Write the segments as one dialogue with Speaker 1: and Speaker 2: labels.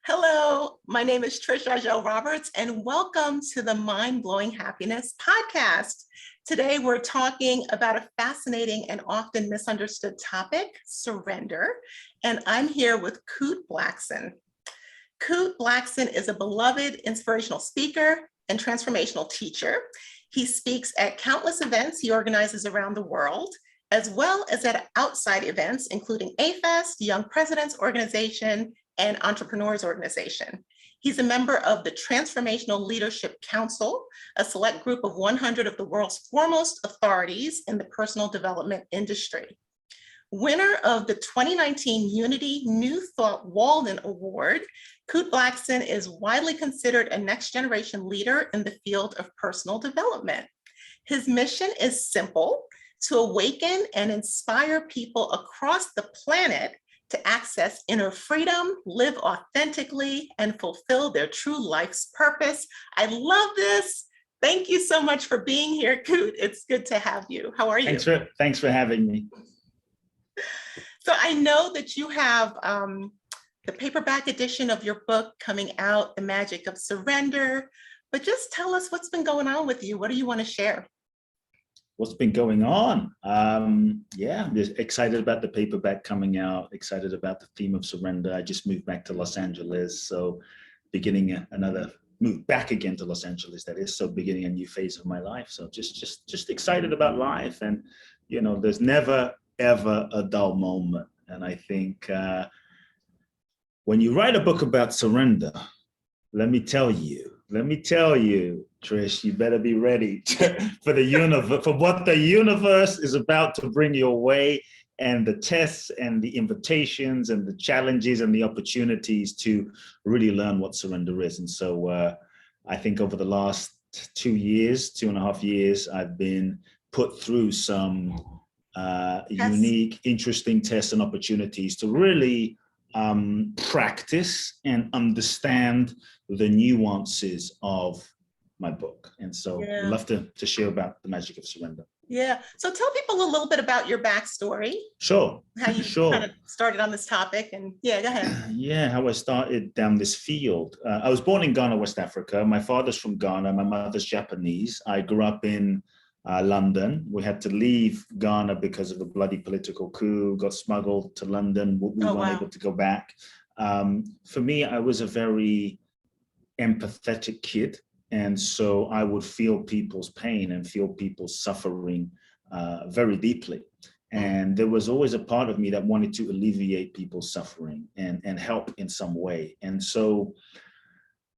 Speaker 1: Hello, my name is Trish Ahjel Roberts, and welcome to the Mind Blowing Happiness podcast. Today, we're talking about a fascinating and often misunderstood topic, surrender. And I'm here with Kute Blackson. Kute Blackson is a beloved inspirational speaker and transformational teacher. He speaks at countless events he organizes around the world, as well as at outside events, including AFest, Young Presidents Organization, and Entrepreneurs Organization. He's a member of the Transformational Leadership Council, a select group of 100 of the world's foremost authorities in the personal development industry. Winner of the 2019 Unity New Thought Walden Award, Kute Blackson is widely considered a next generation leader in the field of personal development. His mission is simple: to awaken and inspire people across the planet to access inner freedom, live authentically, and fulfill their true life's purpose. I love this. Thank you so much for being here, Kute. It's good to have you. How are you?
Speaker 2: Thanks for having me.
Speaker 1: So I know that you have the paperback edition of your book coming out, The Magic of Surrender, but just tell us what's been going on with you. What do you want to share?
Speaker 2: What's been going on? I'm just excited about the paperback coming out, excited about the theme of surrender. I just moved back to Los Angeles, so move back again to Los Angeles, that is, so beginning a new phase of my life. So just excited about life. And, you know, there's never, ever a dull moment. And I think when you write a book about surrender, let me tell you, Trish, you better be ready for the universe, for what the universe is about to bring your way, and the tests and the invitations and the challenges and the opportunities to really learn what surrender is. And so I think over the last 2.5 years, I've been put through some unique, interesting tests and opportunities to really practice and understand the nuances of my book. And so I'd love to share about the magic of surrender.
Speaker 1: Yeah. So tell people a little bit about your backstory.
Speaker 2: Sure.
Speaker 1: How you kind of started on this topic, and go ahead.
Speaker 2: Yeah, how I started down this field. I was born in Ghana, West Africa. My father's from Ghana. My mother's Japanese. I grew up in London. We had to leave Ghana because of the bloody political coup, got smuggled to London. We weren't able to go back. For me, I was a very empathetic kid. And so I would feel people's pain and feel people's suffering very deeply. And there was always a part of me that wanted to alleviate people's suffering and help in some way. And so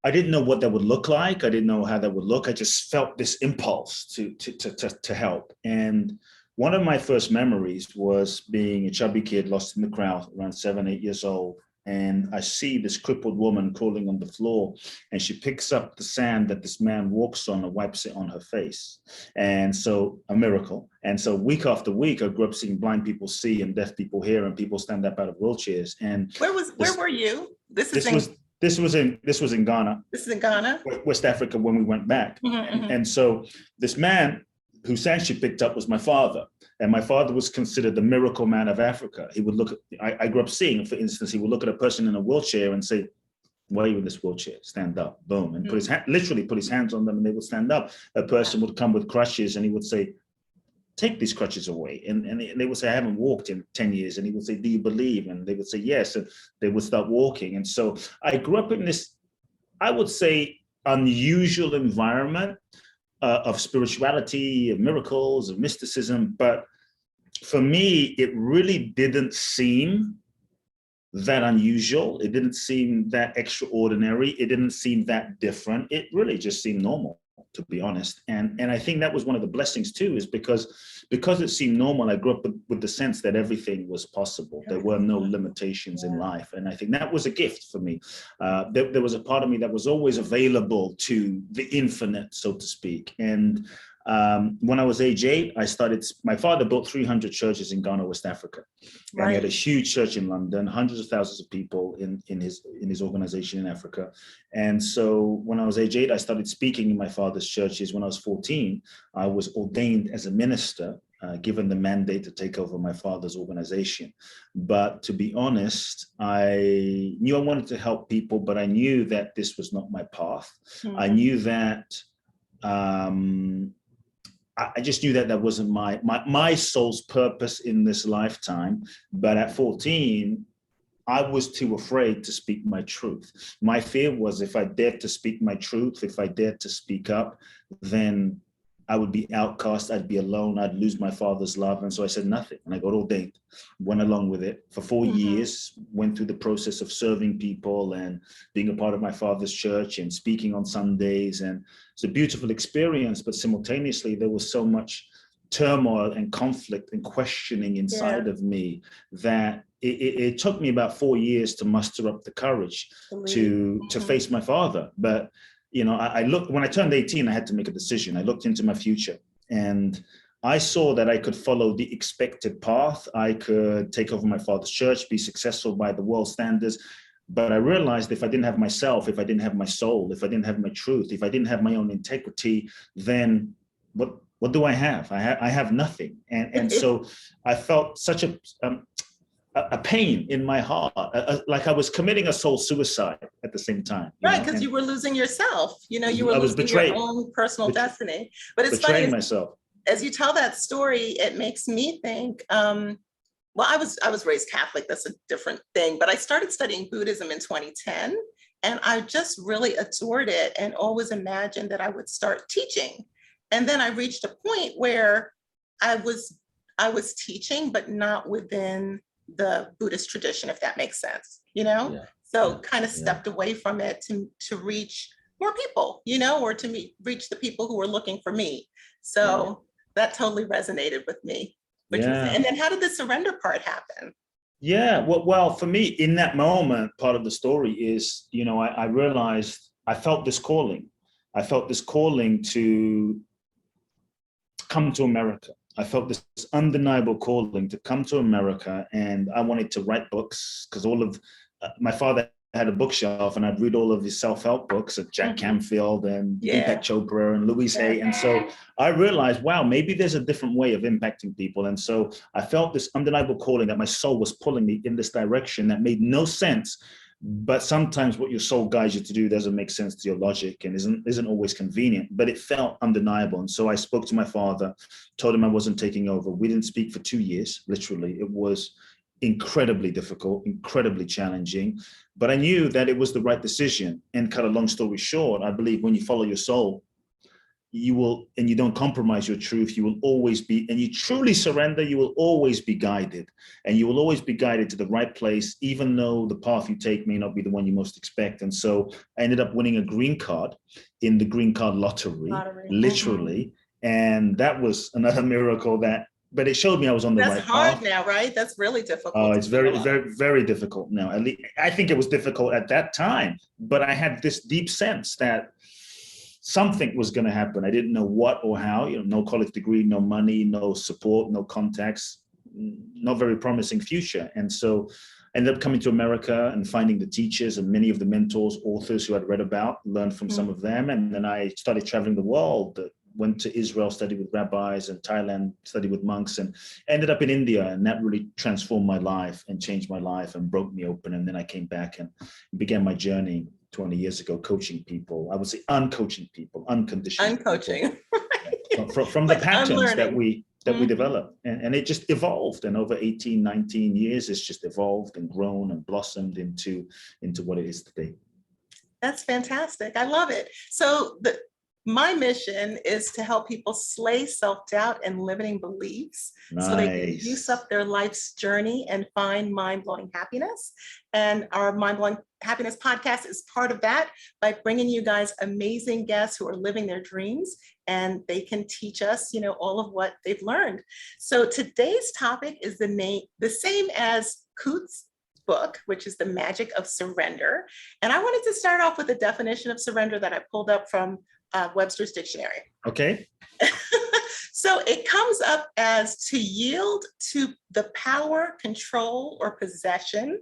Speaker 2: I didn't know what that would look like. I didn't know how that would look. I just felt this impulse to help. And one of my first memories was being a chubby kid lost in the crowd, around 7, 8 years old. And I see this crippled woman crawling on the floor, and she picks up the sand that this man walks on and wipes it on her face. And so a miracle. And so week after week, I grew up seeing blind people see and deaf people hear, and people stand up out of wheelchairs. And
Speaker 1: where were you? This was in
Speaker 2: Ghana.
Speaker 1: This is in Ghana,
Speaker 2: West Africa, when we went back. And so this man whose sand she picked up was my father. And my father was considered the miracle man of Africa. He would look at, I grew up seeing, for instance, he would look at a person in a wheelchair and say, why are you in this wheelchair? Stand up, boom. And literally put his hands on them and they would stand up. A person would come with crutches and he would say, take these crutches away. And they would say, I haven't walked in 10 years. And he would say, do you believe? And they would say, yes. And they would start walking. And so I grew up in this, I would say, unusual environment of spirituality, of miracles, of mysticism. But for me, it really didn't seem that unusual. It didn't seem that extraordinary. It didn't seem that different. It really just seemed normal, to be honest. And I think that was one of the blessings too, is because it seemed normal, I grew up with the sense that everything was possible. There were no limitations in life. And I think that was a gift for me. There was a part of me that was always available to the infinite, so to speak. And when I was age 8, my father built 300 churches in Ghana, West Africa. And he had a huge church in London, hundreds of thousands of people in his organization in Africa. And so when I was age 8, I started speaking in my father's churches. When I was 14, I was ordained as a minister given the mandate to take over my father's organization. But to be honest, I knew I wanted to help people, but I knew that this was not my path. I knew that I just knew that that wasn't my soul's purpose in this lifetime. But at 14, I was too afraid to speak my truth. My fear was if I dared to speak my truth, if I dared to speak up, then I would be outcast, I'd be alone, I'd lose my father's love. And so I said nothing. And I got ordained, went along with it for 4 years, went through the process of serving people and being a part of my father's church and speaking on Sundays. And it's a beautiful experience, but simultaneously there was so much turmoil and conflict and questioning inside of me that it took me about 4 years to muster up the courage to face my father. But you know, I looked, when I turned 18, I had to make a decision. I looked into my future and I saw that I could follow the expected path. I could take over my father's church, be successful by the world standards. But I realized if I didn't have myself, if I didn't have my soul, if I didn't have my truth, if I didn't have my own integrity, then what do I have? I have nothing. And so I felt such a pain in my heart, like I was committing a soul suicide at the same time.
Speaker 1: Right, because you were losing yourself. You know, you were
Speaker 2: losing
Speaker 1: your own personal destiny. But it's funny,
Speaker 2: myself.
Speaker 1: As you tell that story, it makes me think, well, I was raised Catholic, that's a different thing, but I started studying Buddhism in 2010, and I just really adored it and always imagined that I would start teaching. And then I reached a point where I was teaching, but not within the Buddhist tradition, if that makes sense, you know? Yeah. So kind of stepped away from it to reach more people, you know, or to reach the people who were looking for me. So that totally resonated with me. And then how did the surrender part happen?
Speaker 2: Yeah, well, for me in that moment, part of the story is, you know, I realized I felt this calling. I felt this calling to come to America. I felt this undeniable calling to come to America, and I wanted to write books because all of my father had a bookshelf, and I'd read all of his self-help books of Jack Canfield and Deepak Chopra and Louise Hay. And so I realized, wow, maybe there's a different way of impacting people. And so I felt this undeniable calling that my soul was pulling me in this direction that made no sense. But sometimes what your soul guides you to do doesn't make sense to your logic and isn't always convenient, but it felt undeniable. And so I spoke to my father, told him I wasn't taking over. We didn't speak for 2 years, literally. It was incredibly difficult, incredibly challenging, but I knew that it was the right decision. And cut a long story short, I believe when you follow your soul, you will, and you don't compromise your truth, you will always be, and you truly surrender, you will always be guided, and you will always be guided to the right place, even though the path you take may not be the one you most expect. And so I ended up winning a green card in the green card lottery. Literally. And that was another miracle but it showed me I was on the right path.
Speaker 1: That's hard now, right? That's really difficult.
Speaker 2: Oh, it's very, very, very difficult now. At least I think it was difficult at that time, but I had this deep sense that something was going to happen. I didn't know what or how, you know, no college degree, no money, no support, no contacts, not very promising future. And so I ended up coming to America and finding the teachers and many of the mentors, authors who I'd read about, learned from some of them. And then I started traveling the world, went to Israel, studied with rabbis, and Thailand, studied with monks, and ended up in India. And that really transformed my life and changed my life and broke me open. And then I came back and began my journey 20 years ago, coaching people. I would say uncoaching people, unconditionally.
Speaker 1: Uncoaching.
Speaker 2: From the patterns that we develop. And it just evolved. And over 18, 19 years, it's just evolved and grown and blossomed into what it is today.
Speaker 1: That's fantastic. I love it. So my mission is to help people slay self-doubt and limiting beliefs so they can use up their life's journey and find mind-blowing happiness. And our Mind-Blowing Happiness podcast is part of that by bringing you guys amazing guests who are living their dreams, and they can teach us, you know, all of what they've learned. So today's topic is the same as Kute's book, which is The Magic of Surrender. And I wanted to start off with a definition of surrender that I pulled up from Webster's Dictionary.
Speaker 2: Okay.
Speaker 1: So it comes up as to yield to the power, control, or possession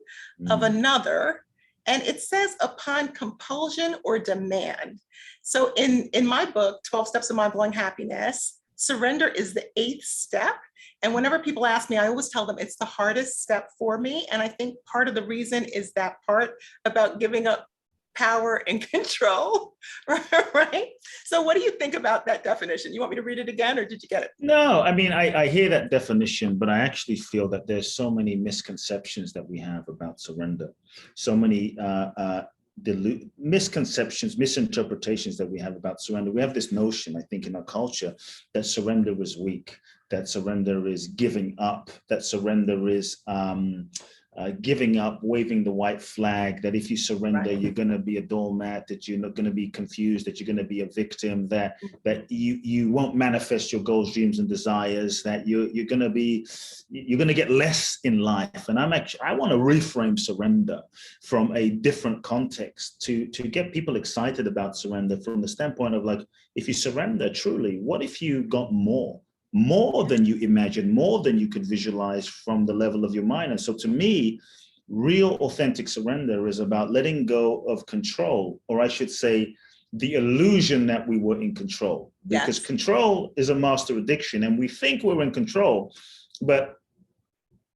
Speaker 1: of another. And it says upon compulsion or demand. So in my book, 12 Steps of Mind-Blowing Happiness, surrender is the 8th step. And whenever people ask me, I always tell them it's the hardest step for me. And I think part of the reason is that part about giving up power and control, right? So what do you think about that definition? You want me to read it again, or did you get it?
Speaker 2: No, I mean, I hear that definition, but I actually feel that there's so many misconceptions that we have about surrender. So many misconceptions, misinterpretations that we have about surrender. We have this notion, I think, in our culture that surrender is weak, that surrender is giving up, that surrender is giving up, waving the white flag, that if you surrender, you're going to be a doormat, that you're not going to be confused, that you're going to be a victim, that you won't manifest your goals, dreams, and desires, that you're going to get less in life. And I want to reframe surrender from a different context to get people excited about surrender from the standpoint of, like, if you surrender truly, what if you got more than you imagined, more than you could visualize from the level of your mind? And so to me, real authentic surrender is about letting go of control, or I should say, the illusion that we were in control. Because control is a master addiction, and we think we're in control. But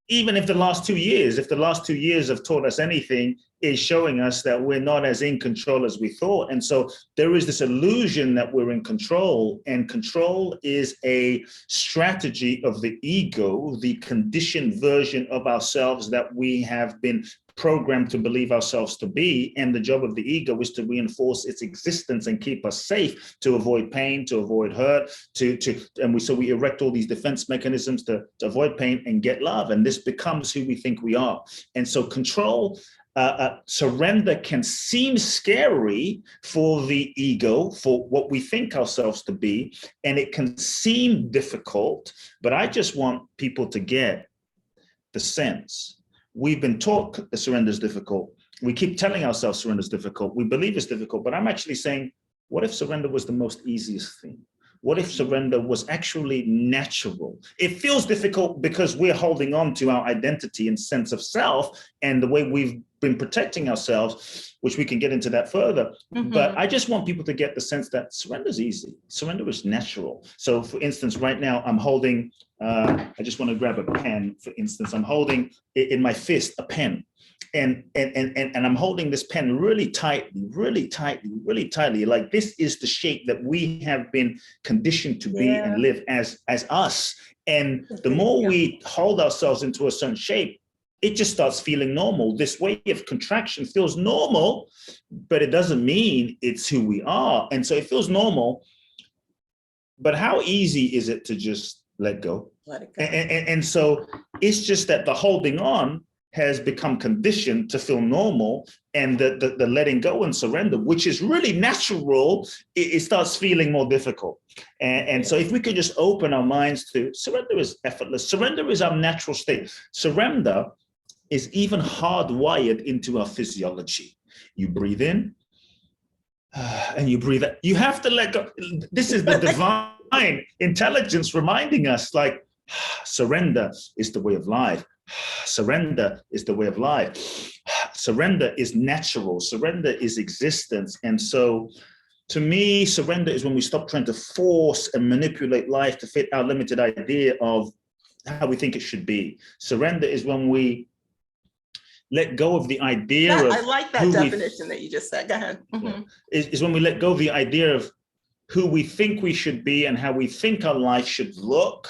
Speaker 2: even if the last 2 years have taught us anything, is showing us that we're not as in control as we thought. And so there is this illusion that we're in control, and control is a strategy of the ego, the conditioned version of ourselves that we have been programmed to believe ourselves to be. And the job of the ego is to reinforce its existence and keep us safe, to avoid pain, to avoid hurt, so we erect all these defense mechanisms to avoid pain and get love. And this becomes who we think we are. And so control, surrender can seem scary for the ego, for what we think ourselves to be, and it can seem difficult. But I just want people to get the sense. We've been taught that surrender is difficult. We keep telling ourselves surrender is difficult. We believe it's difficult, but I'm actually saying, what if surrender was the most easiest thing? What if surrender was actually natural? It feels difficult because we're holding on to our identity and sense of self and the way we've been protecting ourselves, which we can get into that further. But I just want people to get the sense that surrender is easy. Surrender is natural. So for instance, right now I'm holding, I just want to grab a pen, for instance. I'm holding in my fist a pen. And I'm holding this pen really tightly. Like, this is the shape that we have been conditioned to be and live as us. And the more we hold ourselves into a certain shape, it just starts feeling normal. This way of contraction feels normal, but it doesn't mean it's who we are. And so it feels normal, but how easy is it to just let go? Let it go. And so it's just that the holding on has become conditioned to feel normal, and the letting go and surrender, which is really natural, it starts feeling more difficult. And so if we could just open our minds to surrender is effortless. Surrender is our natural state. Surrender is even hardwired into our physiology. You breathe in and you breathe out. You have to let go. This is the divine intelligence reminding us, like, surrender is the way of life. Surrender is the way of life. Surrender is natural. Surrender is existence. And so to me, surrender is when we stop trying to force and manipulate life to fit our limited idea of how we think it should be. Surrender is when we let go of the idea of...
Speaker 1: I like that definition that you just said. Go ahead.
Speaker 2: Is when we let go of the idea of who we think we should be and how we think our life should look.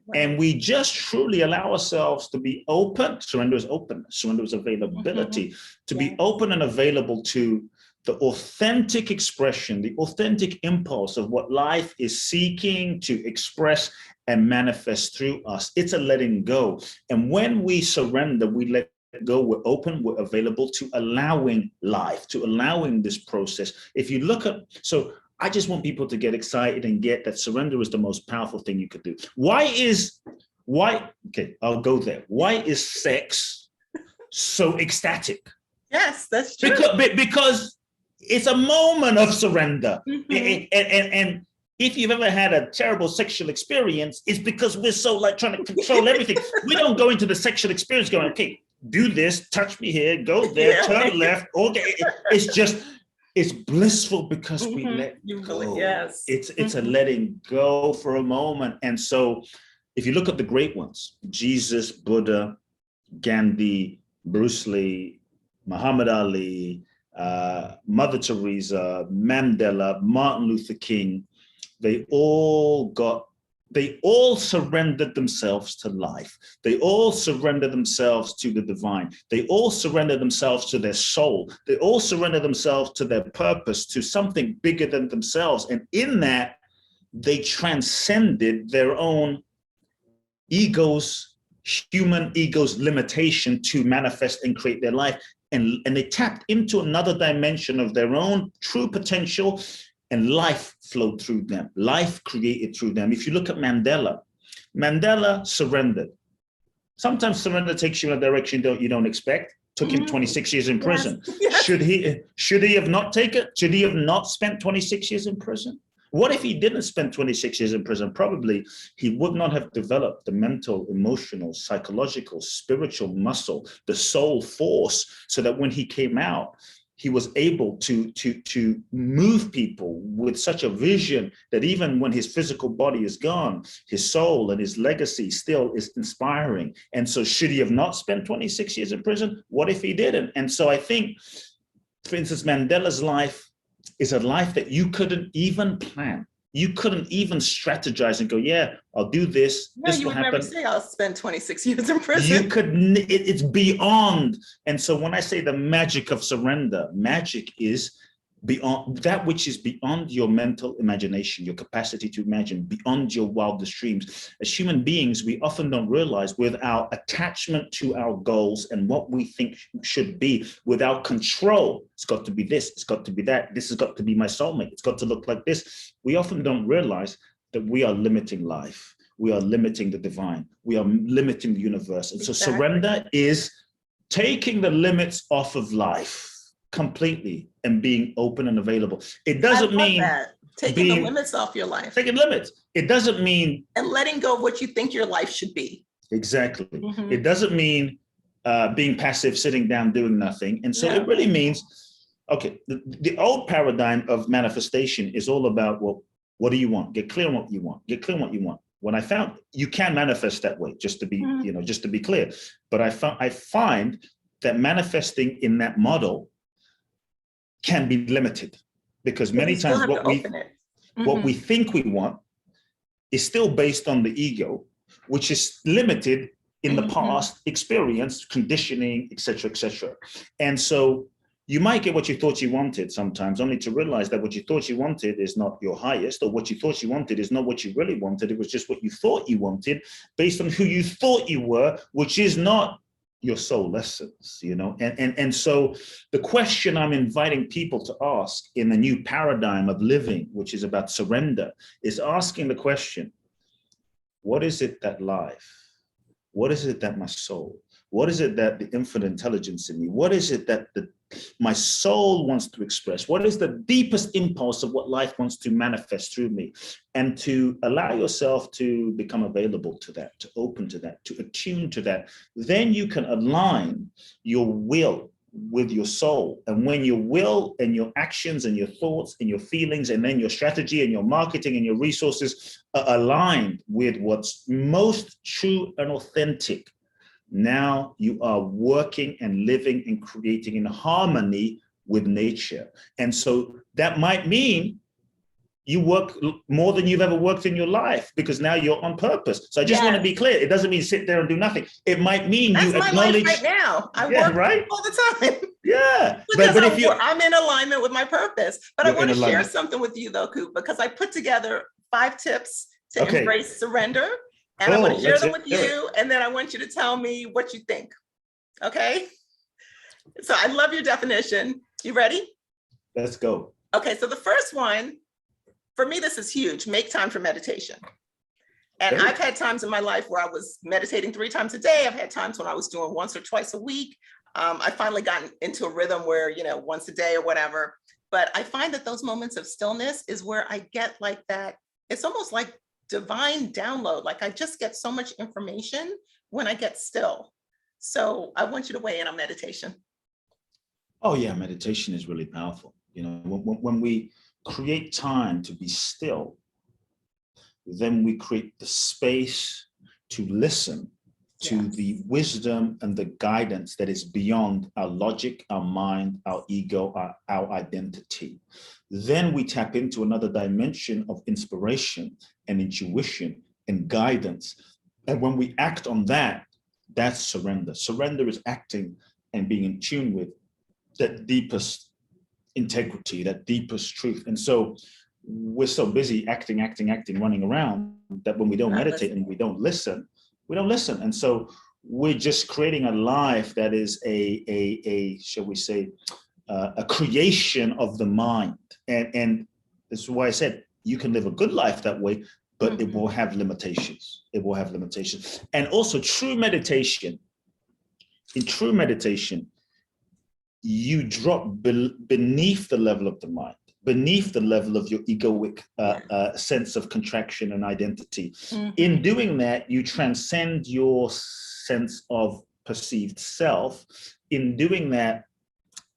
Speaker 2: Right. And we just truly allow ourselves to be open. Surrender is openness. Surrender is availability. To be open and available to the authentic expression, the authentic impulse of what life is seeking to express and manifest through us. It's a letting go. And when we surrender, we let go, we're open, we're available to allowing life, to allowing this process. If you look at, so I just want people to get excited and get that surrender is the most powerful thing you could do. Okay, I'll go there. Why is sex so ecstatic?
Speaker 1: Yes, that's true.
Speaker 2: Because it's a moment of surrender. And if you've ever had a terrible sexual experience, it's because we're so like trying to control everything. We don't go into the sexual experience going, okay, do this, touch me here, go there, turn left. Okay, It's blissful because we let go.
Speaker 1: Yes.
Speaker 2: It's a letting go for a moment. And so if you look at the great ones, Jesus, Buddha, Gandhi, Bruce Lee, Muhammad Ali, Mother Teresa, Mandela, Martin Luther King, they all surrendered themselves to life. They all surrendered themselves to the divine. They all surrendered themselves to their soul. They all surrendered themselves to their purpose, to something bigger than themselves. And in that, they transcended their own egos, human ego's limitation to manifest and create their life. And they tapped into another dimension of their own true potential, and life flowed through them. Life created through them. If you look at Mandela, Mandela surrendered. Sometimes surrender takes you in a direction you don't expect. Took him 26 years in prison.
Speaker 1: Yes.
Speaker 2: Should he have not taken? Should he have not spent 26 years in prison? What if he didn't spend 26 years in prison? Probably he would not have developed the mental, emotional, psychological, spiritual muscle, the soul force, so that when he came out, he was able to move people with such a vision that even when his physical body is gone, his soul and his legacy still is inspiring. And so should he have not spent 26 years in prison? What if he didn't? And so I think, for instance, Mandela's life is a life that you couldn't even plan. You couldn't even strategize and go, yeah, I'll do this.
Speaker 1: No,
Speaker 2: this
Speaker 1: you
Speaker 2: will
Speaker 1: would never
Speaker 2: happen.
Speaker 1: say I'll spend 26 years in prison.
Speaker 2: You could, it's beyond. And so when I say the magic of surrender, magic is beyond that which is beyond your mental imagination, your capacity to imagine, beyond your wildest dreams. As human beings, we often don't realize, with our attachment to our goals and what we think should be, with our control, it's got to be this, it's got to be that, this has got to be my soulmate, it's got to look like this. We often don't realize that we are limiting life. We are limiting the divine. We are limiting the universe. And so surrender is taking the limits off of life completely and being open and available. It doesn't mean
Speaker 1: that. Taking the limits off your life.
Speaker 2: Taking limits. It doesn't mean
Speaker 1: and letting go of what you think your life should be.
Speaker 2: Exactly. It doesn't mean being passive, sitting down, doing nothing. And so it really means, okay, the old paradigm of manifestation is all about, well, what do you want? Get clear on what you want. Get clear on what you want. When I found you can manifest that way, just to be, just to be clear. But I find that manifesting in that model can be limited, because many times what we think we want is still based on the ego, which is limited in the past experience, conditioning, et cetera, and so you might get what you thought you wanted sometimes, only to realize that what you thought you wanted is not your highest, or what you thought you wanted is not what you really wanted. It was just what you thought you wanted based on who you thought you were, which is not your soul essence, and so the question I'm inviting people to ask in the new paradigm of living, which is about surrender, is asking the question, what is it that life, what is it that my soul, what is it that the infinite intelligence in me, what is it that my soul wants to express? What is the deepest impulse of what life wants to manifest through me? And to allow yourself to become available to that, to open to that, to attune to that. Then you can align your will with your soul. And when your will and your actions and your thoughts and your feelings and then your strategy and your marketing and your resources are aligned with what's most true and authentic, now you are working and living and creating in harmony with nature. And so that might mean you work more than you've ever worked in your life, because now you're on purpose. So I just want to be clear. It doesn't mean sit there and do nothing. It might mean you acknowledge. That's my life right
Speaker 1: now. I work all the time.
Speaker 2: Yeah.
Speaker 1: But if I'm in alignment with my purpose. But I want to share something with you though, Kute, because I put together 5 tips to embrace surrender. And I'm going to share them with you, and then I want you to tell me what you think. Okay? So I love your definition. You ready?
Speaker 2: Let's go.
Speaker 1: Okay, so the first one, for me, this is huge. Make time for meditation. And I've had times in my life where I was meditating 3 times a day. I've had times when I was doing once or twice a week. I finally gotten into a rhythm where, once a day or whatever. But I find that those moments of stillness is where I get like that. It's almost like divine download. Like I just get so much information when I get still. So I want you to weigh in on meditation.
Speaker 2: Oh yeah, meditation is really powerful. You know, when we create time to be still, then we create the space to listen to the wisdom and the guidance that is beyond our logic, our mind, our ego, our identity. Then we tap into another dimension of inspiration and intuition and guidance. And when we act on that, that's surrender. Surrender is acting and being in tune with that deepest integrity, that deepest truth. And so we're so busy acting, running around, that when we don't meditate and we don't listen. And so we're just creating a life that is a shall we say, a creation of the mind. And this is why I said you can live a good life that way, but it will have limitations. It will have limitations. And also true meditation, in true meditation, you drop beneath the level of the mind, beneath the level of your egoic sense of contraction and identity. In doing that, you transcend your sense of perceived self. In doing that,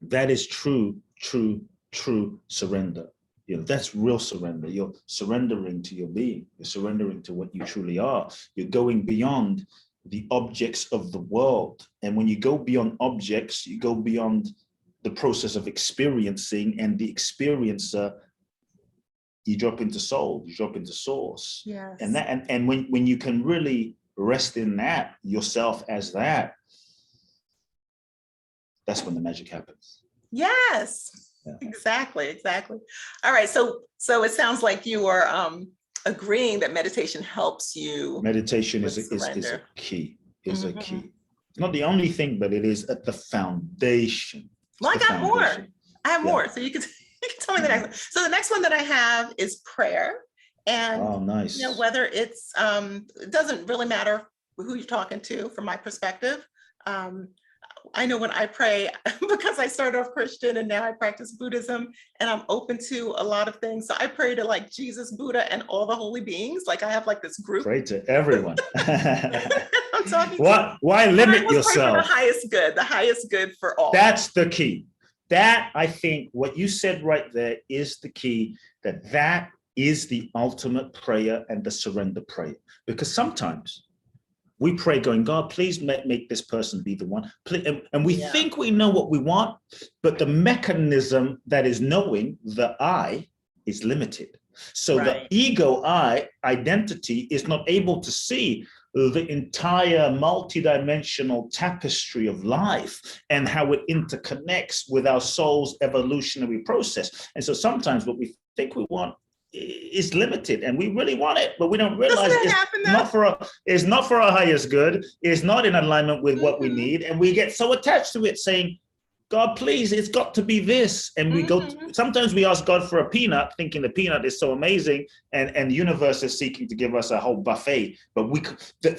Speaker 2: that is true surrender. You know, that's real surrender. You're surrendering to your being. You're surrendering to what you truly are. You're going beyond the objects of the world. And when you go beyond objects, you go beyond the process of experiencing, and the experiencer, you drop into soul, you drop into source.
Speaker 1: Yes.
Speaker 2: And when you can really rest in that, yourself as that, that's when the magic happens.
Speaker 1: Yes. Yeah. Exactly. All right. So it sounds like you are agreeing that meditation helps you. Meditation is
Speaker 2: a key. It's a key. It's not the only thing, but it is at the foundation.
Speaker 1: Well, I got more. I have more. So you can tell me the next one. So the next one that I have is prayer. And
Speaker 2: nice.
Speaker 1: You know, whether it's it doesn't really matter who you're talking to from my perspective. I know when I pray, because I started off Christian and now I practice Buddhism, and I'm open to a lot of things. So I pray to like Jesus, Buddha, and all the holy beings. Like I have like this group.
Speaker 2: Pray to everyone.
Speaker 1: I'm talking.
Speaker 2: Why limit yourself?
Speaker 1: Pray for the highest good for all.
Speaker 2: That's the key. That, I think, what you said right there is the key. That is the ultimate prayer and the surrender prayer. Because sometimes we pray going, God, please make this person be the one. And we think we know what we want, but the mechanism that is knowing, the I, is limited. So the ego I, identity, is not able to see the entire multidimensional tapestry of life and how it interconnects with our soul's evolutionary process. And so sometimes what we think we want is limited, and we really want it, but we don't realize it's not for our highest good. It's not in alignment with what we need, and we get so attached to it, saying, God, please, it's got to be this. And we go, sometimes we ask God for a peanut, thinking the peanut is so amazing, and the universe is seeking to give us a whole buffet. But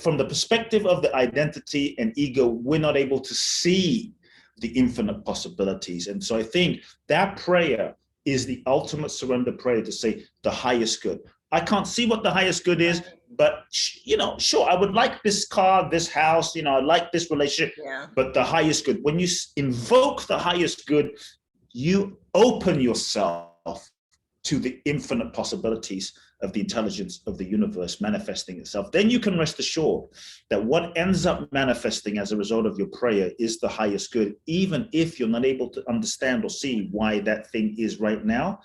Speaker 2: from the perspective of the identity and ego, we're not able to see the infinite possibilities. And so I think that prayer is the ultimate surrender prayer, to say the highest good. I can't see what the highest good is, but sure, I would like this car, this house, I like this relationship, but the highest good. When you invoke the highest good, you open yourself to the infinite possibilities of the intelligence of the universe manifesting itself. Then you can rest assured that what ends up manifesting as a result of your prayer is the highest good, even if you're not able to understand or see why that thing is right now.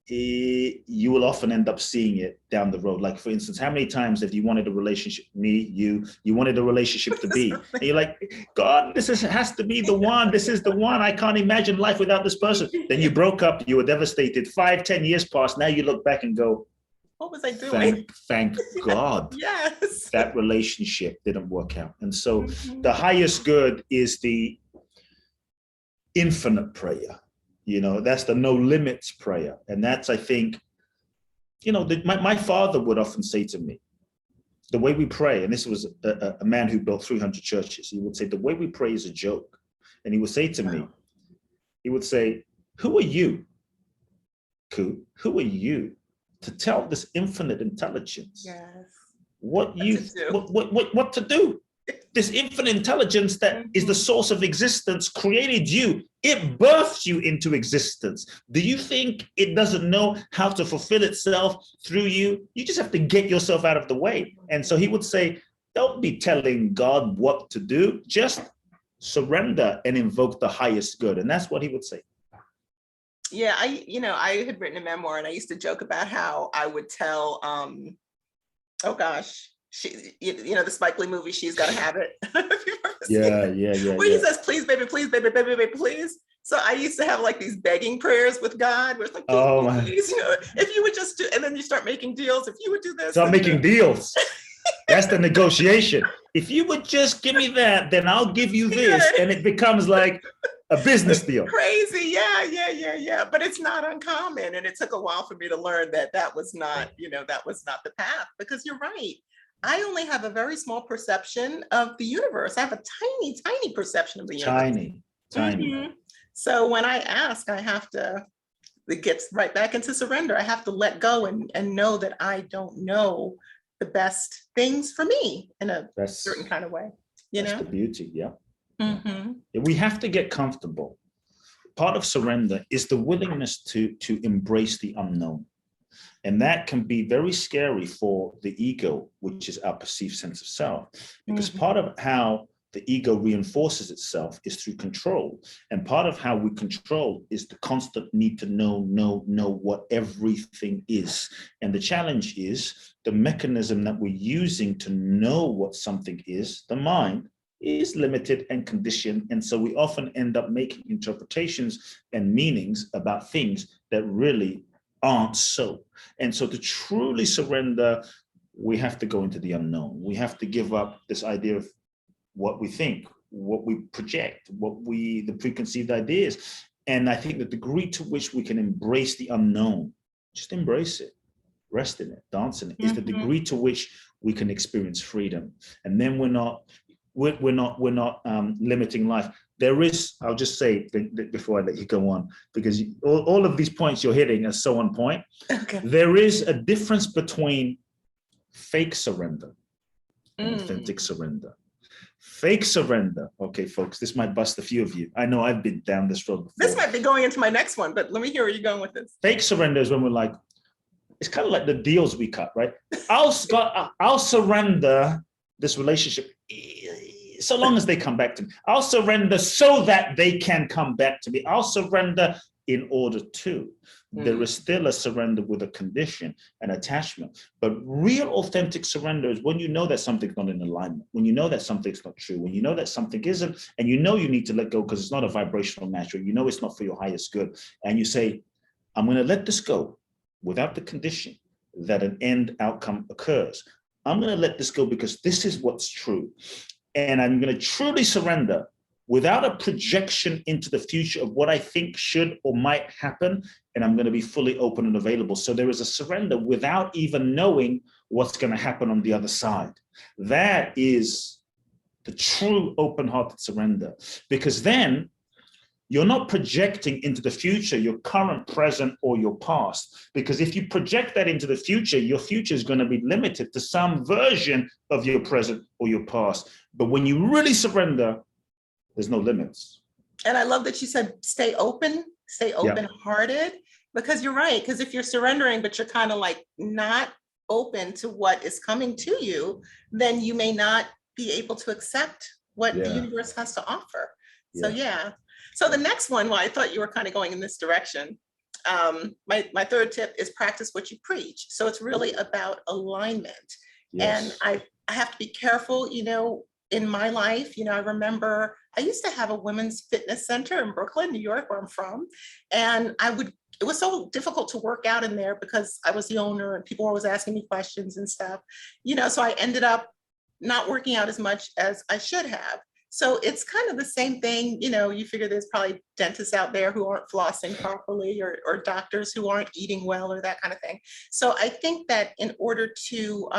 Speaker 2: You will often end up seeing it down the road. Like, for instance, how many times have you wanted a relationship, you wanted a relationship to be, and you're like, God, has to be the one. This is the one. I can't imagine life without this person. Then you broke up, you were devastated. 5-10 years passed. Now you look back and go, what was I doing? Thank God.
Speaker 1: Yes.
Speaker 2: That relationship didn't work out. And so the highest good is the infinite prayer. That's the no limits prayer. And that's, I think, my father would often say to me, the way we pray, and this was a man who built 300 churches, he would say, the way we pray is a joke. And he would say to me, he would say, who are you, Kute? Who are you to tell this infinite intelligence what to do? This infinite intelligence that is the source of existence created you It births you into existence. Do you think it doesn't know how to fulfill itself through you? You just have to get yourself out of the way. And so he would say, don't be telling God what to do. Just surrender and invoke the highest good. And that's what he would say.
Speaker 1: Yeah, I had written a memoir, and I used to joke about how I would tell, oh gosh, the Spike Lee movie, She's Gotta Have It.
Speaker 2: Yeah.
Speaker 1: Where he says, please, baby, baby, baby, please. So I used to have like these begging prayers with God, where it's like, please, if you would just do, and then you start making deals. If you would do this,
Speaker 2: start making deals. That's the negotiation. If you would just give me that, then I'll give you this, and it becomes like a business deal.
Speaker 1: Crazy, yeah. But it's not uncommon, and it took a while for me to learn that was not, that was not the path. Because you're right. I only have a very small perception of the universe. I have a tiny, tiny perception of the universe.
Speaker 2: Tiny.
Speaker 1: Mm-hmm. So when I ask, I have to, it gets right back into surrender. I have to let go and know that I don't know the best things for me in a certain kind of way.
Speaker 2: That's the beauty, yeah.
Speaker 1: Mm-hmm.
Speaker 2: We have to get comfortable. Part of surrender is the willingness to embrace the unknown. And that can be very scary for the ego, which is our perceived sense of self, because part of how the ego reinforces itself is through control. And part of how we control is the constant need to know what everything is. And the challenge is the mechanism that we're using to know what something is, the mind, is limited and conditioned. And so we often end up making interpretations and meanings about things that really aren't so. And so to truly surrender, we have to go into the unknown. We have to give up this idea of what we think, what we project, the preconceived ideas. And I think the degree to which we can embrace the unknown, just embrace it, rest in it, dance in it, is the degree to which we can experience freedom. And then we're not limiting life. There is, I'll just say before I let you go on, because all of these points you're hitting are so on point. Okay. There is a difference between fake surrender and authentic surrender. Fake surrender. Okay, folks, this might bust a few of you. I know I've been down this road before.
Speaker 1: This might be going into my next one, but let me hear where you're going with this.
Speaker 2: Fake surrender is when we're like, it's kind of like the deals we cut, right? I'll surrender this relationship so long as they come back to me. I'll surrender so that they can come back to me. I'll surrender in order to. There is still a surrender with a condition, an attachment. But real authentic surrender is when you know that something's not in alignment, when you know that something's not true, when you know that something isn't, and you know you need to let go because it's not a vibrational match, or you know it's not for your highest good. And you say, I'm going to let this go without the condition that an end outcome occurs. I'm going to let this go because this is what's true. And I'm going to truly surrender without a projection into the future of what I think should or might happen. And I'm going to be fully open and available. So there is a surrender without even knowing what's going to happen on the other side. That is the true open-hearted surrender, because then you're not projecting into the future, your current, present, or your past. Because if you project that into the future, your future is going to be limited to some version of your present or your past. But when you really surrender, there's no limits.
Speaker 1: And I love that you said, stay open-hearted, because you're right. Because if you're surrendering, but you're kind of like not open to what is coming to you, then you may not be able to accept what the universe has to offer. So So the next one, well, I thought you were kind of going in this direction. My third tip is practice what you preach. So it's really about alignment. And I have to be careful, in my life. I remember I used to have a women's fitness center in Brooklyn, New York, where I'm from. And it was so difficult to work out in there because I was the owner and people were always asking me questions and stuff, so I ended up not working out as much as I should have. So it's kind of the same thing, you figure there's probably dentists out there who aren't flossing properly, or doctors who aren't eating well, or that kind of thing. So I think that in order to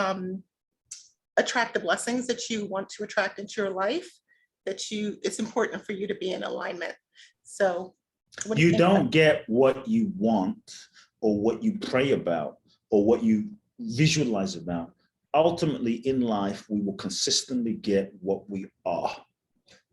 Speaker 1: attract the blessings that you want to attract into your life, it's important for you to be in alignment. So
Speaker 2: you don't get what you want, or what you pray about, or what you visualize about. Ultimately in life, we will consistently get what we are.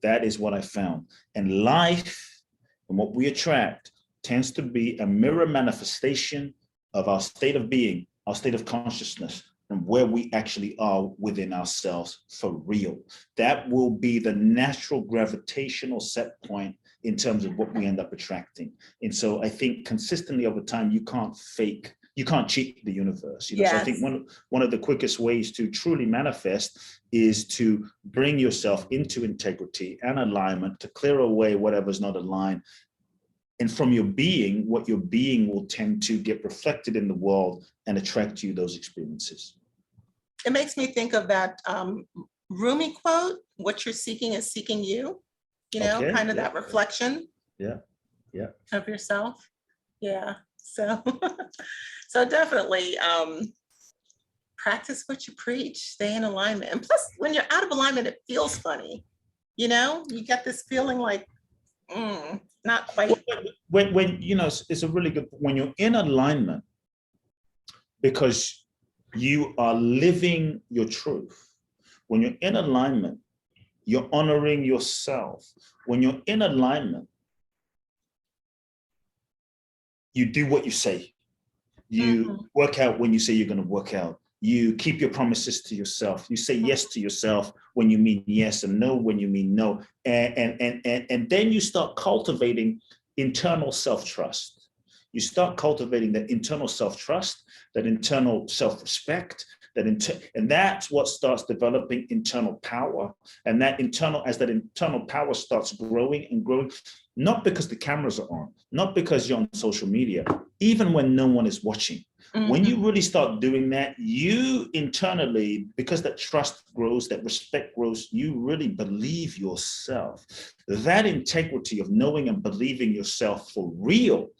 Speaker 2: That is what I found. And life and what we attract tends to be a mirror manifestation of our state of being, our state of consciousness, and where we actually are within ourselves for real. That will be the natural gravitational set point in terms of what we end up attracting. And so I think consistently over time, you can't cheat the universe. You know? Yes. So I think one of the quickest ways to truly manifest is to bring yourself into integrity and alignment, to clear away whatever's not aligned. And from your being, what your being will tend to get reflected in the world and attract you those experiences.
Speaker 1: It makes me think of that Rumi quote, what you're seeking is seeking you, okay, kind of that reflection of yourself. Yeah, so, so definitely practice what you preach, stay in alignment. And plus, when you're out of alignment, it feels funny. You get this feeling like, not quite.
Speaker 2: When it's a really good, when you're in alignment, because you are living your truth. When you're in alignment, you're honoring yourself. When you're in alignment, you do what you say. You work out when you say you're going to work out. You keep your promises to yourself. You say yes to yourself when you mean yes, and no when you mean no. And then you start cultivating internal self-trust. You start cultivating that internal self-trust, that internal self-respect, and that's what starts developing internal power. And as that internal power starts growing and growing, not because the cameras are on, not because you're on social media, even when no one is watching. When you really start doing that, you internally, because that trust grows, that respect grows, you really believe yourself. That integrity of knowing and believing yourself for real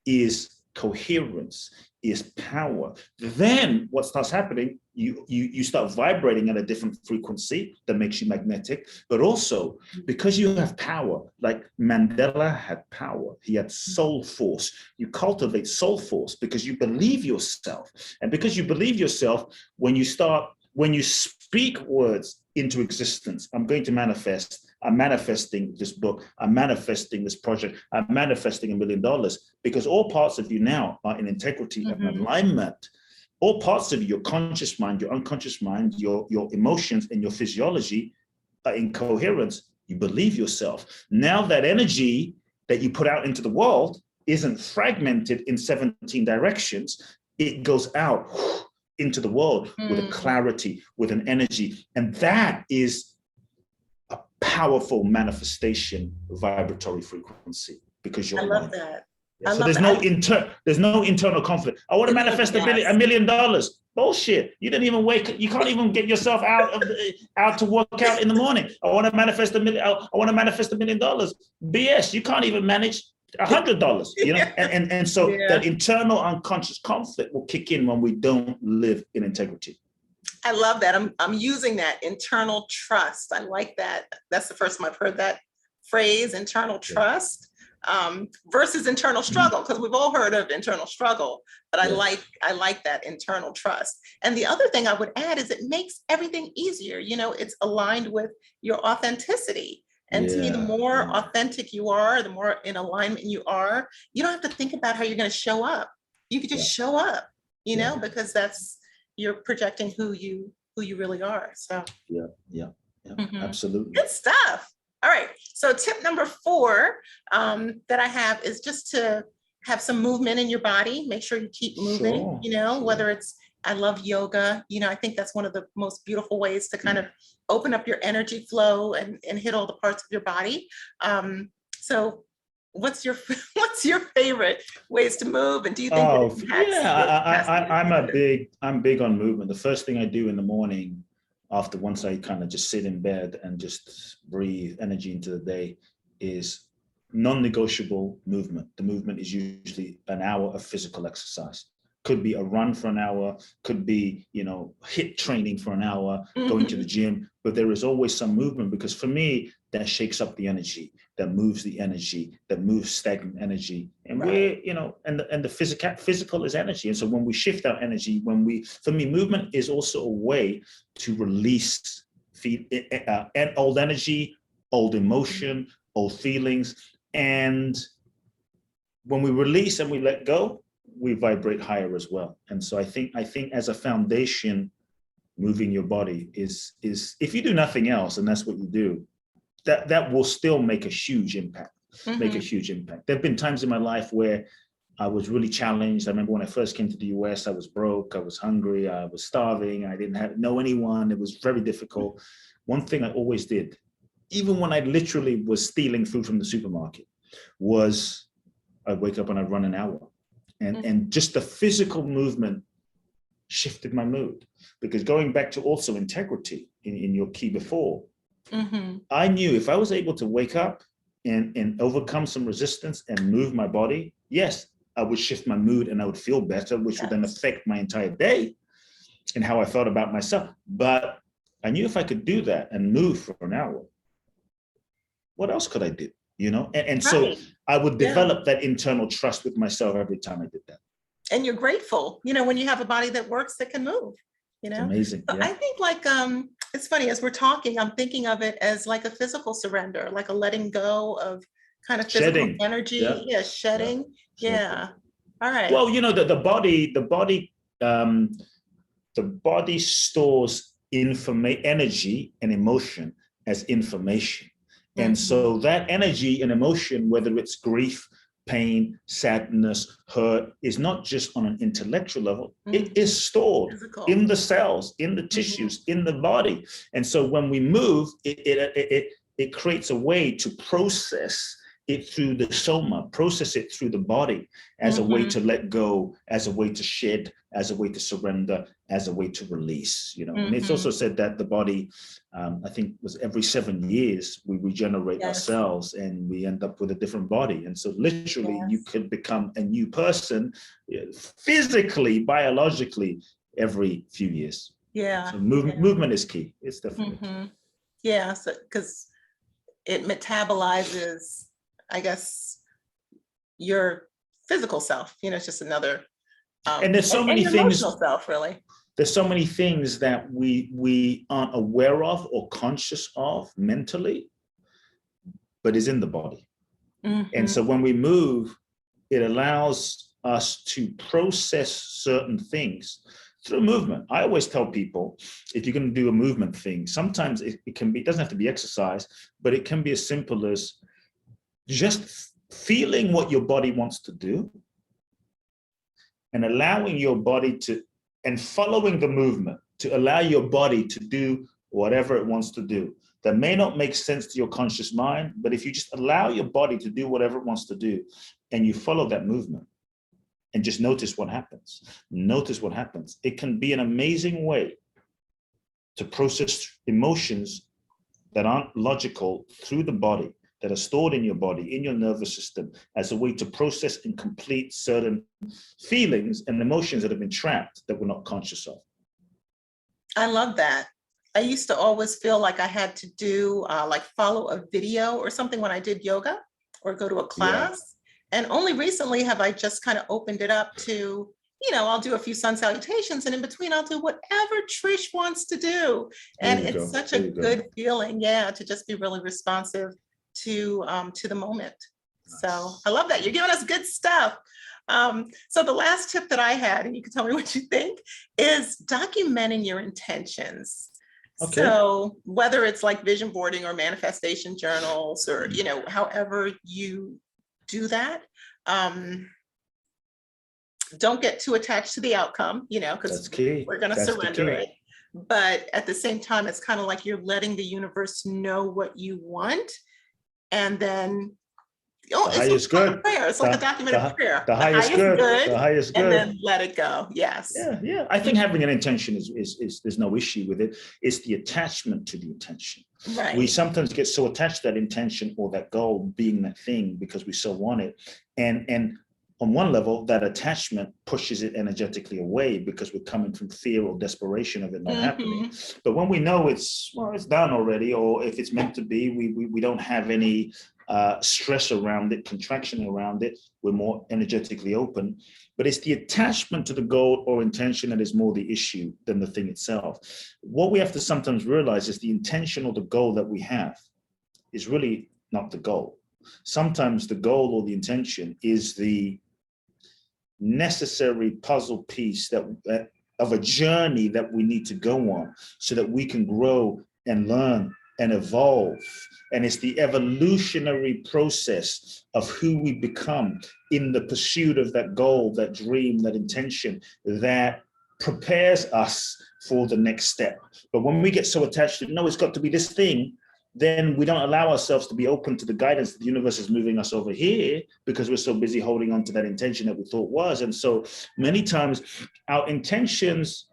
Speaker 2: is coherence, is power. Then what starts happening, you start vibrating at a different frequency that makes you magnetic, but also because you have power, like Mandela had power, he had soul force. You cultivate soul force because you believe yourself. And because you believe yourself, when you speak words into existence, I'm going to manifest, I'm manifesting this book, I'm manifesting this project, I'm manifesting $1 million, because all parts of you now are in integrity and alignment. All parts of your conscious mind, your unconscious mind, your emotions and your physiology are in coherence. You believe yourself. Now that energy that you put out into the world isn't fragmented in 17 directions. It goes out into the world with a clarity, with an energy. And that is a powerful manifestation vibratory frequency, because you're aligned.
Speaker 1: I love that.
Speaker 2: So there's no internal conflict. I want to manifest $1 million. Bullshit. You didn't even wake. You can't even get yourself out to work out in the morning. I want to manifest $1 million. BS. You can't even manage $100. And so that internal unconscious conflict will kick in when we don't live in integrity.
Speaker 1: I love that. I'm using that internal trust. I like that. That's the first time I've heard that phrase, internal trust. Versus internal struggle, because we've all heard of internal struggle, but I like that internal trust. And the other thing I would add is it makes everything easier. It's aligned with your authenticity. And to me, the more authentic you are, the more in alignment you are, you don't have to think about how you're going to show up. You can just show up, because you're projecting who you really are. So
Speaker 2: Absolutely.
Speaker 1: Good stuff. All right, so tip number 4 that I have is just to have some movement in your body. Make sure you keep moving, whether it's, I love yoga, I think that's one of the most beautiful ways to kind of open up your energy flow and hit all the parts of your body. So what's your favorite ways to move? And do you think
Speaker 2: I'm big on movement. The first thing I do in the morning, once I kind of just sit in bed and just breathe energy into the day, is non-negotiable movement. The movement is usually an hour of physical exercise. Could be a run for an hour, could be, HIIT training for an hour, going to the gym, but there is always some movement, because for me, that shakes up the energy, that moves the energy, that moves stagnant energy. And we're, and the physical is energy. And so when we shift our energy, for me, movement is also a way to release old energy, old emotion, old feelings, and when we release and we let go, we vibrate higher as well. And so I think as a foundation, moving your body is if you do nothing else, and that's what you do, that will still make a huge impact. Make a huge impact. There have been times in my life where I was really challenged. I remember when I first came to the US, I was broke, I was hungry, I was starving, I didn't know anyone. It was very difficult. One thing I always did, even when I literally was stealing food from the supermarket, was I'd wake up and I'd run an hour. And just the physical movement shifted my mood. Because going back to also integrity in your key before, I knew if I was able to wake up and overcome some resistance and move my body, yes, I would shift my mood and I would feel better, which would then affect my entire day and how I felt about myself. But I knew if I could do that and move for an hour, what else could I do? You know, and so I would develop that internal trust with myself every time I did that.
Speaker 1: And you're grateful, you know, when you have a body that works, that can move, you know.
Speaker 2: It's amazing.
Speaker 1: So I think like, it's funny, as we're talking, I'm thinking of it as like a physical surrender, like a letting go of kind of physical
Speaker 2: Shedding.
Speaker 1: energy. Yeah, shedding. Yeah. All right.
Speaker 2: Well, you know, the body stores energy and emotion as information. And so that energy and emotion, whether it's grief, pain, sadness, hurt, is not just on an intellectual level. It is stored in the cells, in the tissues, in the body. And so when we move, it creates a way to process it through the soma, process it through the body as a way to let go, as a way to shed, as a way to surrender, as a way to release, you know. And it's also said that the body, I think was every 7 years, we regenerate ourselves and we end up with a different body. And so literally you could become a new person physically, biologically, every few years. Yeah. So movement is key. It's definitely key.
Speaker 1: Yeah, so, because it metabolizes, I guess, your physical self, you know, it's just another,
Speaker 2: and there's so many things,
Speaker 1: emotional self, really.
Speaker 2: There's so many things that we aren't aware of or conscious of mentally, but is in the body. And so when we move, it allows us to process certain things through movement. I always tell people, if you're going to do a movement thing, sometimes it doesn't have to be exercise, but it can be as simple as just feeling what your body wants to do and allowing your body and following the movement to allow your body to do whatever it wants to do. That may not make sense to your conscious mind, but if you just allow your body to do whatever it wants to do and you follow that movement and just notice what happens, it can be an amazing way to process emotions that aren't logical through the body, that are stored in your body, in your nervous system, as a way to process and complete certain feelings and emotions that have been trapped that we're not conscious of.
Speaker 1: I love that. I used to always feel like I had to do like follow a video or something when I did yoga or go to a class. And only recently have I just kind of opened it up to, you know, I'll do a few sun salutations and in between I'll do whatever Trish wants to do. And it's such a good feeling, to just be really responsive to the moment. So I love that. You're giving us good stuff. So the last tip that I had, and you can tell me what you think, is documenting your intentions. Okay. So whether it's like vision boarding or manifestation journals or, you know, however you do that, don't get too attached to the outcome, you know, because we're going to surrender it. But at the same time, it's kind of like you're letting the universe know what you want. And then, it's like a prayer. It's like a documented prayer.
Speaker 2: The highest good. The highest good.
Speaker 1: And then let it go. Yes.
Speaker 2: Yeah. I think having an intention is there's no issue with it. It's the attachment to the intention. Right. We sometimes get so attached to that intention or that goal being that thing because we so want it. And on one level, that attachment pushes it energetically away because we're coming from fear or desperation of it not happening. But when we know it's done already, or if it's meant to be, we don't have any stress around it, contraction around it, we're more energetically open. But it's the attachment to the goal or intention that is more the issue than the thing itself. What we have to sometimes realize is the intention or the goal that we have is really not the goal. Sometimes the goal or the intention is the necessary puzzle piece that of a journey that we need to go on so that we can grow and learn and evolve. And it's the evolutionary process of who we become in the pursuit of that goal, that dream, that intention that prepares us for the next step. But when we get so attached to, no, it's got to be this thing, then we don't allow ourselves to be open to the guidance that the universe is moving us over here because we're so busy holding on to that intention that we thought was. And so many times our intentions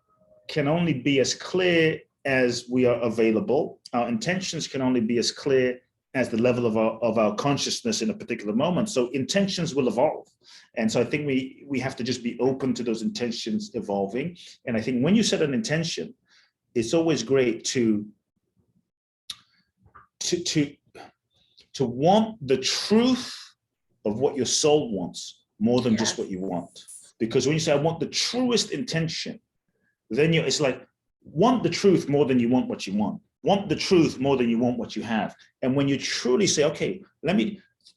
Speaker 2: can only be as clear as we are available. Our intentions can only be as clear as the level of our consciousness in a particular moment. So intentions will evolve. And so I think we have to just be open to those intentions evolving. And I think when you set an intention, it's always great to want the truth of what your soul wants more than just what you want. Because when you say, I want the truest intention, then it's like, want the truth more than you want what you want. Want the truth more than you want what you have. And when you truly say, okay,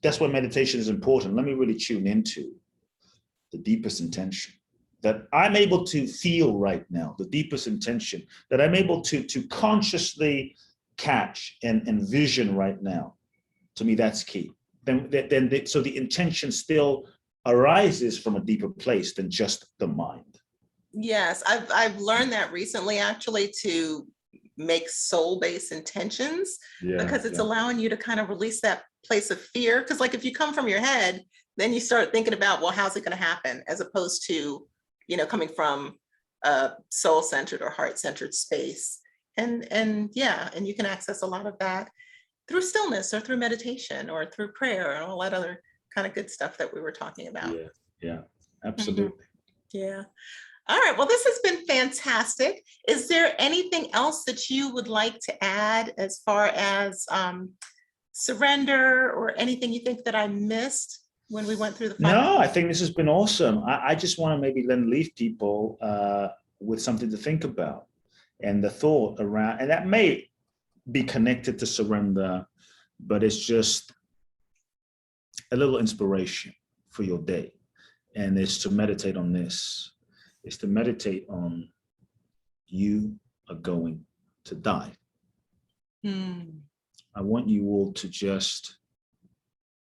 Speaker 2: that's why meditation is important. Let me really tune into the deepest intention that I'm able to feel right now, the deepest intention that I'm able to consciously catch and vision right now. To me, that's key. So the intention still arises from a deeper place than just the mind.
Speaker 1: Yes, I've learned that recently, actually, to make soul-based intentions, because it's allowing you to kind of release that place of fear. Because like if you come from your head, then you start thinking about, well, how's it going to happen? As opposed to, coming from a soul-centered or heart-centered space. And you can access a lot of that through stillness or through meditation or through prayer and all that other kind of good stuff that we were talking about.
Speaker 2: Yeah, absolutely.
Speaker 1: Yeah. All right. Well, this has been fantastic. Is there anything else that you would like to add as far as surrender or anything you think that I missed when we went through the final?
Speaker 2: No, I think this has been awesome. I just want to maybe then leave people with something to think about. And the thought around, and that may be connected to surrender, but it's just a little inspiration for your day. And it's to meditate on this. It's to meditate on you are going to die. I want you all to just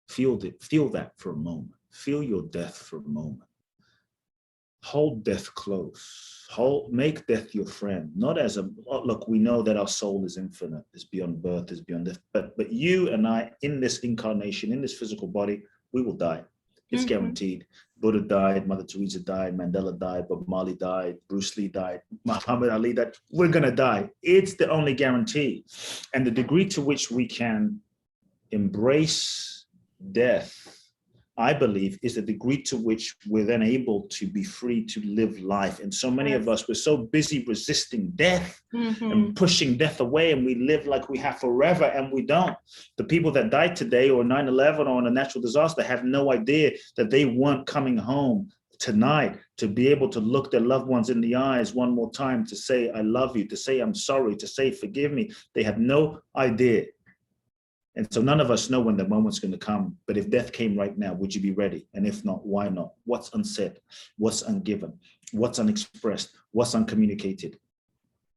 Speaker 2: feel that for a moment. Feel your death for a moment. Hold death close. Make death your friend. Not as look, we know that our soul is infinite, is beyond birth, is beyond death. But you and I, in this incarnation, in this physical body, we will die. It's guaranteed. Buddha died, Mother Teresa died, Mandela died, Bob Marley died, Bruce Lee died, Muhammad Ali died. We're gonna die. It's the only guarantee. And the degree to which we can embrace death, I believe, is the degree to which we're then able to be free to live life. And so many of us, we're so busy resisting death and pushing death away, and we live like we have forever, and we don't. The people that died today or 9/11 or in a natural disaster have no idea that they weren't coming home tonight to be able to look their loved ones in the eyes one more time, to say, I love you, to say, I'm sorry, to say, forgive me. They have no idea. And so none of us know when the moment's going to come. But if death came right now, would you be ready? And if not, why not? What's unsaid? What's ungiven? What's unexpressed? What's uncommunicated?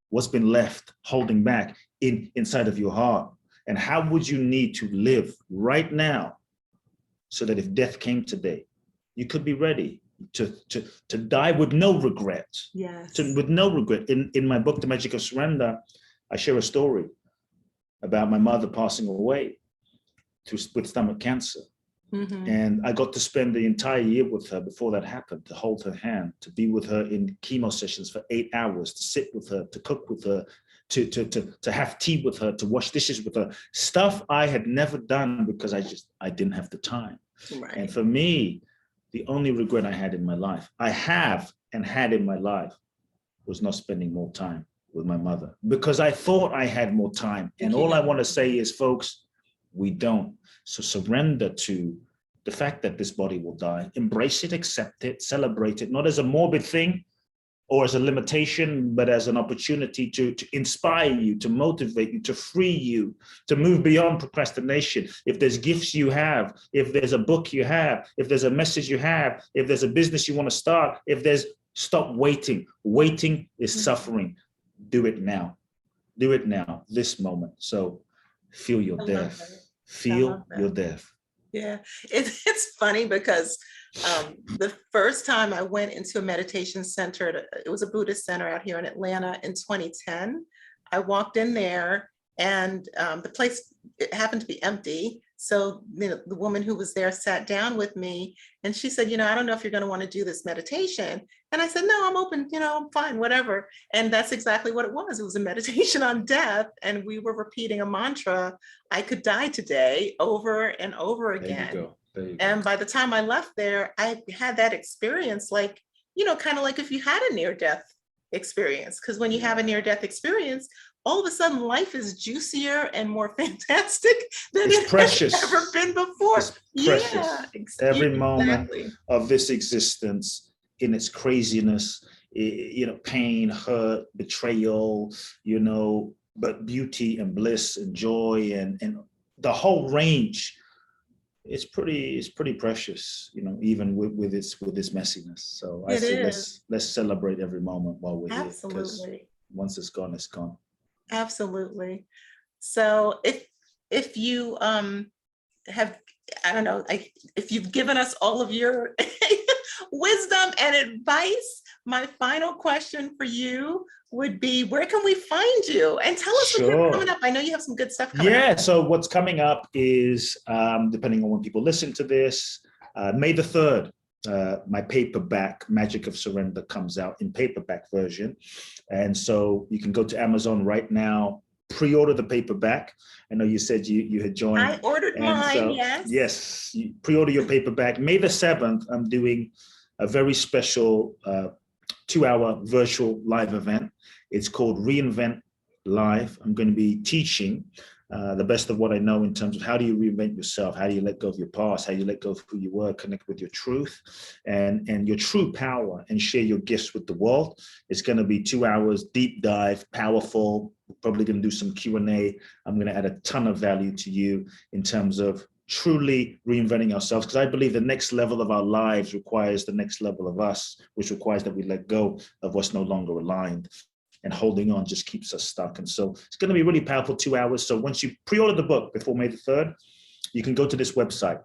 Speaker 2: What's been left holding back inside of your heart? And how would you need to live right now so that if death came today, you could be ready to die with no regret?
Speaker 1: Yes.
Speaker 2: With no regret. In my book, The Magic of Surrender, I share a story about my mother passing away with stomach cancer. And I got to spend the entire year with her before that happened, to hold her hand, to be with her in chemo sessions for 8 hours, to sit with her, to cook with her, to have tea with her, to wash dishes with her. Stuff I had never done because I didn't have the time.
Speaker 1: Right.
Speaker 2: And for me, the only regret I had in my life, had in my life, was not spending more time with my mother, because I thought I had more time. And all I want to say is, folks, we don't. So surrender to the fact that this body will die. Embrace it, accept it, celebrate it, not as a morbid thing or as a limitation, but as an opportunity to inspire you, to motivate you, to free you, to move beyond procrastination. If there's gifts you have, if there's a book you have, if there's a message you have, if there's a business you want to start, stop waiting. Waiting is suffering. Do it now. Do it now, this moment. So feel your death. Feel your death.
Speaker 1: Yeah, it's funny because the first time I went into a meditation center, it was a Buddhist center out here in Atlanta in 2010. I walked in there and the place, it happened to be empty. So the woman who was there sat down with me and she said, I don't know if you're going to want to do this meditation. And I said, no, I'm open, I'm fine, whatever. And that's exactly what it was. It was a meditation on death. And we were repeating a mantra, I could die today, over and over again.
Speaker 2: There you go.
Speaker 1: And by the time I left there, I had that experience, like, kind of like if you had a near-death experience, because when you have a near-death experience, all of a sudden life is juicier and more fantastic than
Speaker 2: precious.
Speaker 1: Has ever been before.
Speaker 2: It's precious.
Speaker 1: Yeah,
Speaker 2: Every moment of this existence in its craziness, pain, hurt, betrayal, but beauty and bliss and joy and the whole range. It's pretty precious, even with this messiness. So I say let's celebrate every moment while we're here.
Speaker 1: Absolutely.
Speaker 2: Once it's gone, it's gone.
Speaker 1: Absolutely. So if you have, I don't know, if you've given us all of your wisdom and advice, my final question for you would be, where can we find you? And tell us what you're coming up. I know you have some good stuff coming up.
Speaker 2: So what's coming up is, depending on when people listen to this, May the 3rd, my paperback, Magic of Surrender, comes out in paperback version. And so you can go to Amazon right now, pre-order the paperback. I know you said you had joined.
Speaker 1: I ordered mine,
Speaker 2: so,
Speaker 1: yes.
Speaker 2: Yes, you pre-order your paperback. May the 7th, I'm doing a very special 2-hour virtual live event. It's called Reinvent Live. I'm going to be teaching the best of what I know in terms of how do you reinvent yourself, how do you let go of your past, how do you let go of who you were, connect with your truth and your true power and share your gifts with the world. It's going to be 2 hours, deep dive, powerful, probably going to do some Q&A. I'm going to add a ton of value to you in terms of truly reinventing ourselves, because I believe the next level of our lives requires the next level of us, which requires that we let go of what's no longer aligned. And holding on just keeps us stuck. And so it's going to be really powerful 2 hours. So once you pre-order the book before May the 3rd, you can go to this website,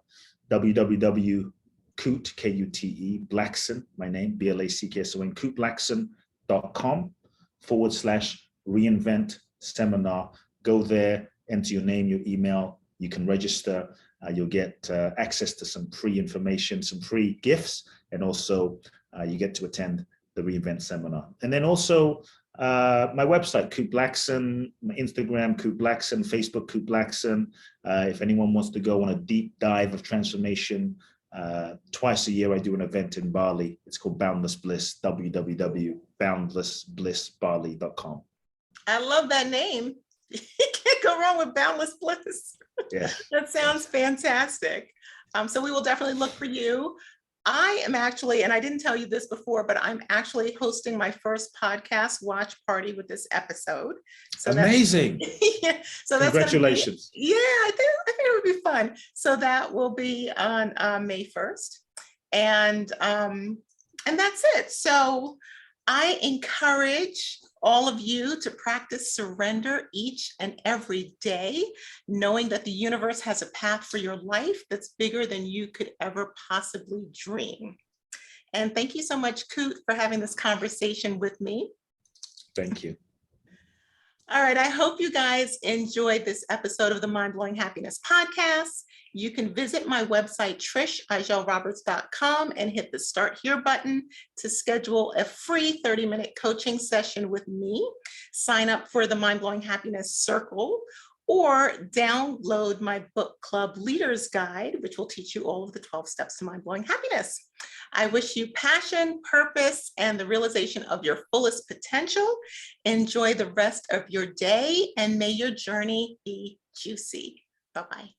Speaker 2: www.kute, K-U-T-E, Blackson, my name, B-L-A-C-K-S-O-N, kuteblackson.com/reinvent seminar. Go there, enter your name, your email. You can register. You'll get access to some free information, some free gifts, and also you get to attend the Reinvent seminar. And then also my website, Kute Blackson, my Instagram, Kute Blackson, Facebook, Kute Blackson. If anyone wants to go on a deep dive of transformation, twice a year I do an event in Bali. It's called Boundless Bliss, www.boundlessblissbali.com.
Speaker 1: I love that name. You can't go wrong with Boundless Bliss.
Speaker 2: Yeah.
Speaker 1: That sounds fantastic. So we will definitely look for you. I am actually, and I didn't tell you this before, but I'm actually hosting my first podcast watch party with this episode. So
Speaker 2: amazing.
Speaker 1: Yeah, so that's
Speaker 2: congratulations.
Speaker 1: I think it would be fun. So that will be on May 1st. And that's it. So I encourage all of you to practice surrender each and every day, knowing that the universe has a path for your life that's bigger than you could ever possibly dream. And thank you so much, Kute, for having this conversation with me.
Speaker 2: Thank you.
Speaker 1: All right, I hope you guys enjoyed this episode of the Mind Blowing Happiness podcast. You can visit my website, trishahjelroberts.com, and hit the Start Here button to schedule a free 30-minute coaching session with me. Sign up for the Mind Blowing Happiness Circle, or download my book club Leaders Guide, which will teach you all of the 12 steps to mind blowing happiness. I wish you passion, purpose, and the realization of your fullest potential. Enjoy the rest of your day, and may your journey be juicy. Bye-bye.